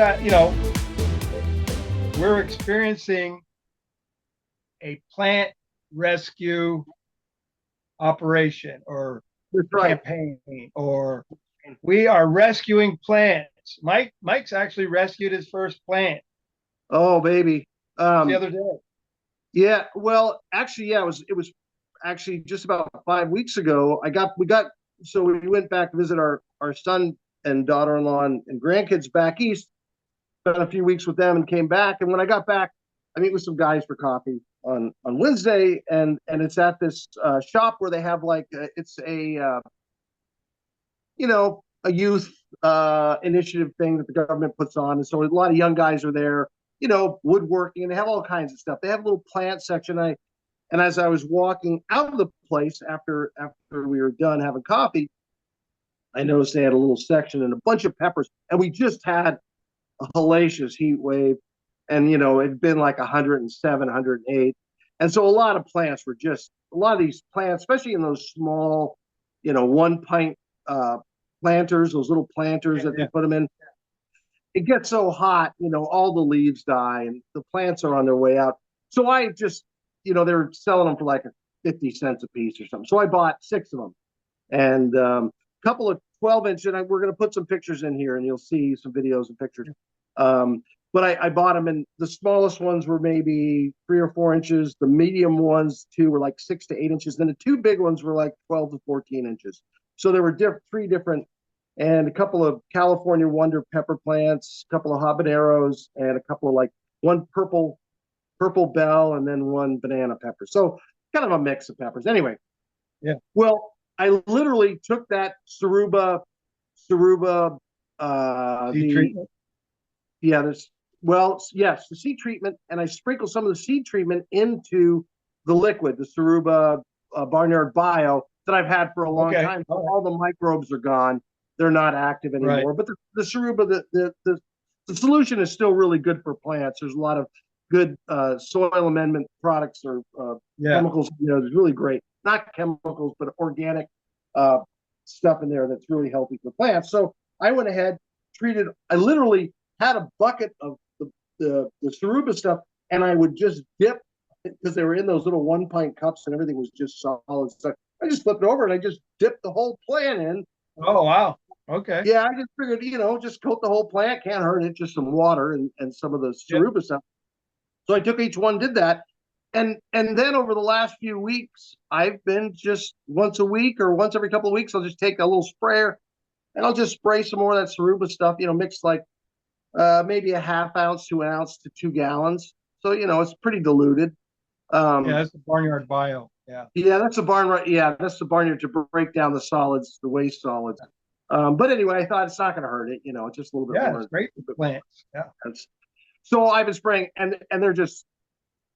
got, we're experiencing a plant rescue operation or That's right. campaign, or we are rescuing plants. Mike's actually rescued his first plant Oh, baby. the Um, other day. yeah, well, actually, yeah, it was actually just about 5 weeks ago. So we went back to visit our son and daughter-in-law and grandkids back east, spent a few weeks with them and came back. And when I got back, I meet with some guys for coffee on Wednesday, and it's at this shop where they have like it's a youth initiative thing that the government puts on. And so a lot of young guys are there, woodworking, and they have all kinds of stuff. They have a little plant section. And as I was walking out of the place after we were done having coffee, I noticed they had a little section and a bunch of peppers. And we just had a hellacious heat wave. And, it'd been like 107, 108. And so a lot of these plants, especially in those small, 1 pint planters, those little planters that they put them in, it gets so hot, all the leaves die and the plants are on their way out. So I just, they're selling them for like 50 cents a piece or something. So I bought 6 of them and a couple of 12-inch, and we're going to put some pictures in here and you'll see some videos and pictures. But I bought them, and the smallest ones were maybe 3 or 4 inches. The medium ones, too, were like 6 to 8 inches. Then the 2 big ones were like 12 to 14 inches. So there were 3 different, and a couple of California Wonder pepper plants, a couple of habaneros, and a couple of one purple bell, and then one banana pepper. So kind of a mix of peppers. Anyway, Yeah. well, I literally took that ceruba, Seed treatment. yes, the seed treatment, and I sprinkle some of the seed treatment into the liquid, the ceruba Barnyard Bio that I've had for a long time. So all the microbes are gone; they're not active anymore. Right. But the ceruba, the solution is still really good for plants. There's a lot of good soil amendment products or chemicals. It's really great. Not chemicals, but organic stuff in there that's really healthy for plants. So I went ahead, treated. I literally had a bucket of the ceruba stuff, and I would just dip, because they were in those little 1 pint cups and everything was just solid. So I just flipped it over and I just dipped the whole plant in. Oh, wow. Okay. Yeah, I just figured, just coat the whole plant. Can't hurt it. Just some water and some of the ceruba stuff. So I took each one, did that. And then over the last few weeks, I've been just once a week or once every couple of weeks, I'll just take a little sprayer and I'll just spray some more of that ceruba stuff, mix like maybe a half ounce to an ounce to 2 gallons. So, it's pretty diluted. Yeah, that's the Barnyard Bio. Yeah. Yeah, that's the barnyard to break down the solids, the waste solids. But anyway, I thought it's not going to hurt it. It's just a little bit Yeah, more. it's great for the plants. Yeah. So I've been spraying, and they're just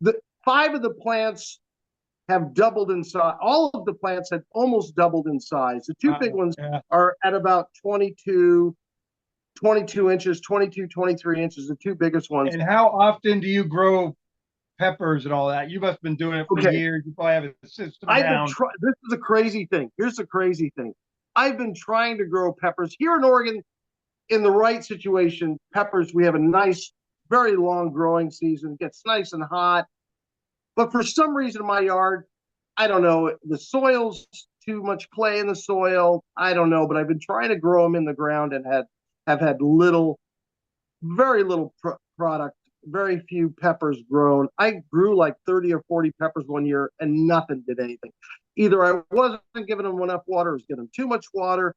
the 5 of the plants have doubled in size. All of the plants have almost doubled in size. The 2 big ones are at about 22 inches, 22, 23 inches, the 2 biggest ones. And how often do you grow peppers and all that? You must have been doing it for years. You probably have a system down. This is a crazy thing. Here's the crazy thing. I've been trying to grow peppers here in Oregon. In the right situation, peppers, we have a nice, very long growing season. It gets nice and hot. But for some reason in my yard, I don't know, the soil's too much clay in the soil. I don't know, but I've been trying to grow them in the ground and have had very little product, very few peppers grown. I grew like 30 or 40 peppers one year and nothing did anything. Either I wasn't giving them enough water, I was giving them too much water.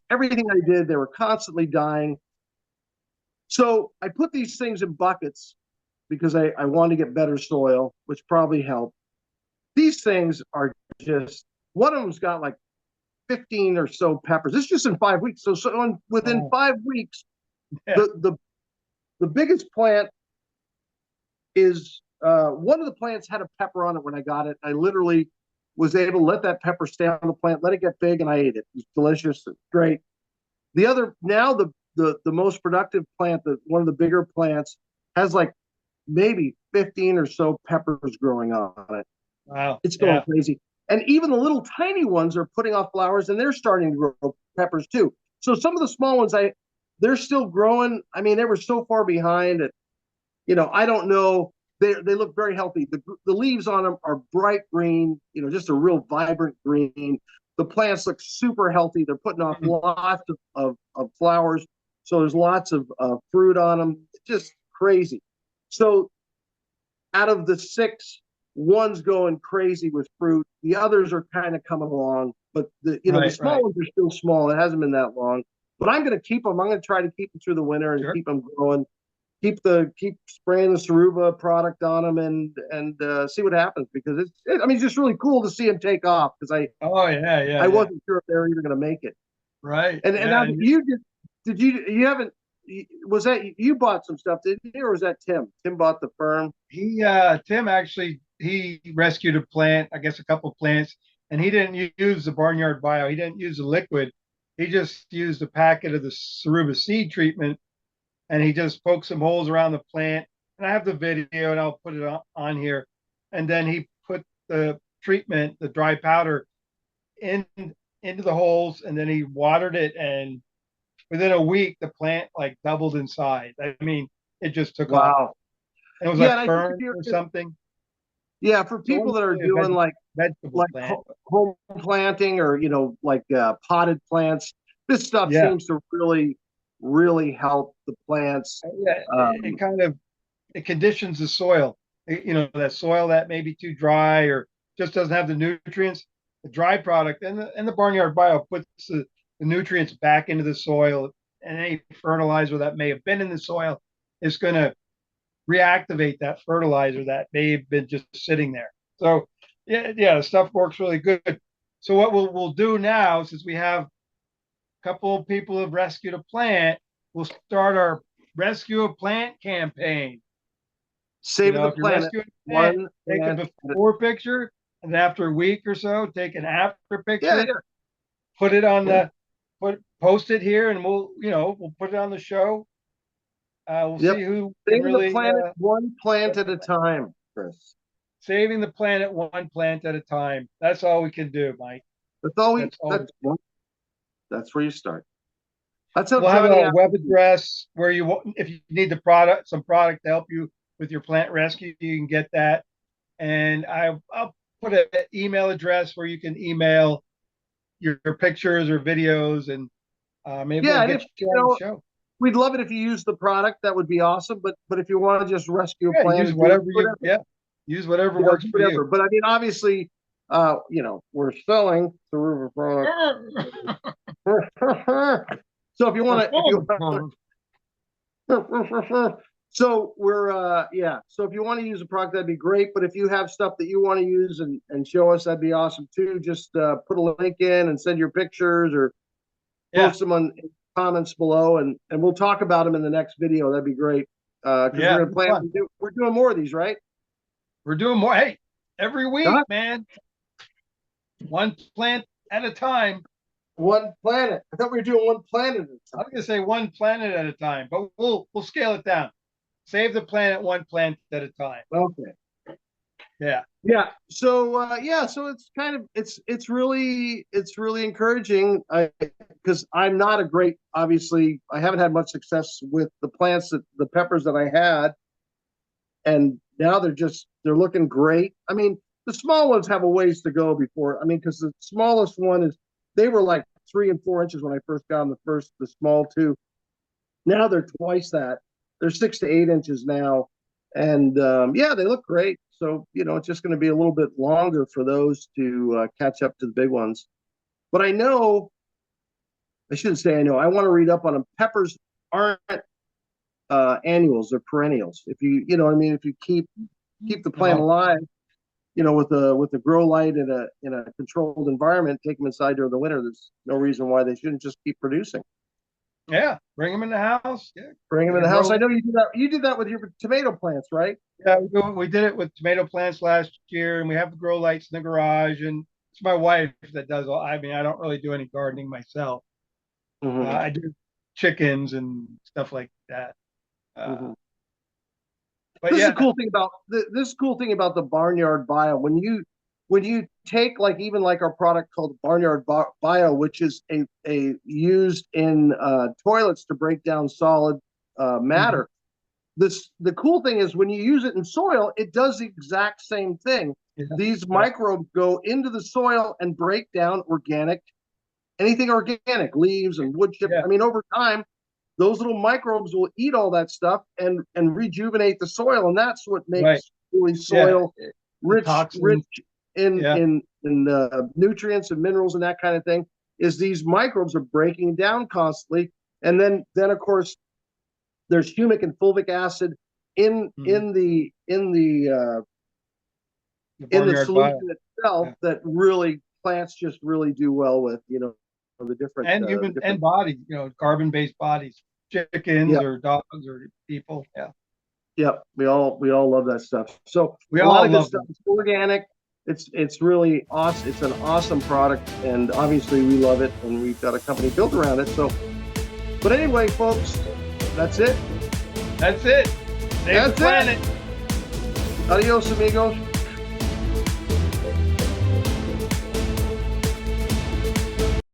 Everything I did, they were constantly dying. So I put these things in buckets because I wanted to get better soil, which probably helped. These things are just, one of them's got like 15 or so peppers. This is just in 5 weeks. So within 5 weeks, the biggest plant is one of the plants had a pepper on it when I got it. I literally was able to let that pepper stay on the plant, let it get big, and I ate it. It was delicious, great. The other, now the most productive plant, one of the bigger plants, has like maybe 15 or so peppers growing on it. Wow. It's going crazy. And even the little tiny ones are putting off flowers and they're starting to grow peppers too. So some of the small ones, they're still growing. I mean, they were so far behind. I don't know. They look very healthy. The leaves on them are bright green. Just a real vibrant green. The plants look super healthy. They're putting off lots of flowers. So there's lots of fruit on them. It's just crazy. So out of the six, one's going crazy with fruit. The others are kind of coming along, but the small ones are still small. It hasn't been that long, but I'm going to keep them. I'm going to try to keep them through the winter and keep them growing. Keep spraying the Ceruba product on them and see what happens, because it's just really cool to see them take off, because I wasn't sure if they were even going to make it. Right. And now you haven't, was that you bought some stuff, didn't you, or was that Tim? Tim bought the firm. Tim actually, he rescued a plant, I guess a couple of plants, and he didn't use the Barnyard Bio. He didn't use the liquid. He just used a packet of the Ceruba seed treatment, and he just poked some holes around the plant. And I have the video, and I'll put it on here. And then he put the treatment, the dry powder, into the holes, and then he watered it, and within a week the plant like doubled in size. I mean, it just took off. Wow. It was like fern or something. Yeah, for people that are doing like home planting, or like potted plants, this stuff seems to really, really help the plants. It conditions the soil. That soil that may be too dry or just doesn't have the nutrients. The dry product and the Barnyard Bio puts the nutrients back into the soil, and any fertilizer that may have been in the soil is going to reactivate that fertilizer that may have been just sitting there. So the stuff works really good. So what we'll do now, since we have a couple of people who have rescued a plant, we'll start our Rescue a Plant campaign. Saving the planet. Take a before picture, and after a week or so, take an after picture. Put it on post it here, and we'll put it on the show. We'll see who saving the planet one plant at a time, Chris. Saving the planet one plant at a time. That's all we can do, Mike. That's where you start. We'll have a web address where if you need some product to help you with your plant rescue, you can get that. And I'll put an email address where you can email your pictures or videos, and maybe we'll get you on the show. We'd love it if you use the product. That would be awesome. But if you want to just rescue a plant, use whatever works for you. But I mean, obviously, we're selling the River product. So if you want to, so if you want to use a product, that'd be great. But if you have stuff that you want to use and show us, that'd be awesome too. Just put a link in and send your pictures, or post them in comments below, and we'll talk about them in the next video. That'd be great. We're doing more of these, right? We're doing more. Hey, every week, man. One plant at a time. One planet. I thought we were doing one planet at a time. I was gonna say one planet at a time, but we'll scale it down. Save the planet one plant at a time. Okay. Yeah. So so it's kind of it's really encouraging, because I'm not obviously I haven't had much success with the plants, the peppers that I had, and now they're looking great. I mean, the small ones have a ways to go before. I mean, because the smallest one they were like 3 and 4 inches when I first got them, the small two. Now they're twice that. They're 6 to 8 inches now. And they look great. So, it's just going to be a little bit longer for those to catch up to the big ones. But I shouldn't say I know. I want to read up on them. Peppers aren't annuals, they're perennials. If you if you keep the plant alive, with a grow light in a controlled environment, take them inside during the winter, there's no reason why they shouldn't just keep producing. Yeah, bring them in the house. Yeah, bring them in the house. I know you did that. You did that with your tomato plants, right? Yeah, we did it with tomato plants last year, and we have the grow lights in the garage. And it's my wife that does all. I mean, I don't really do any gardening myself. I do chickens and stuff like that. But this is a cool thing about the Barnyard Bio. When you take like even like our product called Barnyard Bio, which is a used in toilets to break down solid matter. The cool thing is when you use it in soil, it does the exact same thing. Yeah. These microbes go into the soil and break down anything organic, leaves and wood chips. Yeah. I mean, over time, those little microbes will eat all that stuff and rejuvenate the soil, and that's what makes really soil rich in nutrients and minerals and that kind of thing. Is these microbes are breaking down constantly, and then of course there's humic and fulvic acid in the solution itself that really plants just really do well with, you know, the different and human and bodies, you know, carbon-based bodies, chickens or dogs or people. Yep, we all love that stuff. So we a all lot of love good stuff. It's organic. It's really awesome. It's an awesome product, and obviously we love it, and we've got a company built around it. So, but anyway, folks, that's it. That's it. Save the planet. Adios, amigos.